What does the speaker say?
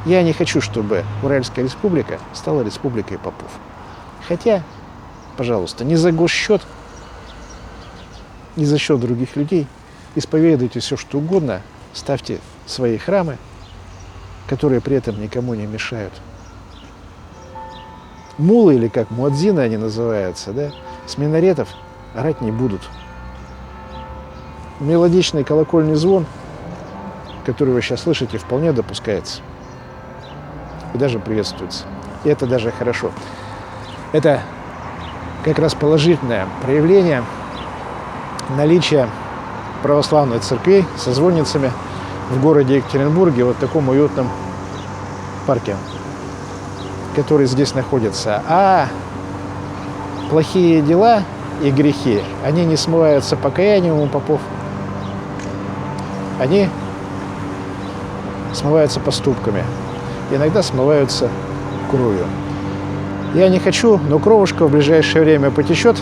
Я не хочу, чтобы Уральская республика стала республикой попов. Хотя, пожалуйста, не за госсчет, не за счет других людей, исповедуйте все, что угодно, ставьте свои храмы, которые при этом никому не мешают. Мулы, или как муадзины они называются, да, с минаретов орать не будут. Мелодичный колокольный звон, который вы сейчас слышите, вполне допускается. И даже приветствуется. И это даже хорошо. Это как раз положительное проявление наличия православных церквей со звонницами в городе Екатеринбурге, вот в таком уютном парке, который здесь находится. А плохие дела и грехи, они не смываются покаянием у попов. Они смываются поступками. Иногда смываются кровью. Я не хочу, но кровушка в ближайшее время потечет.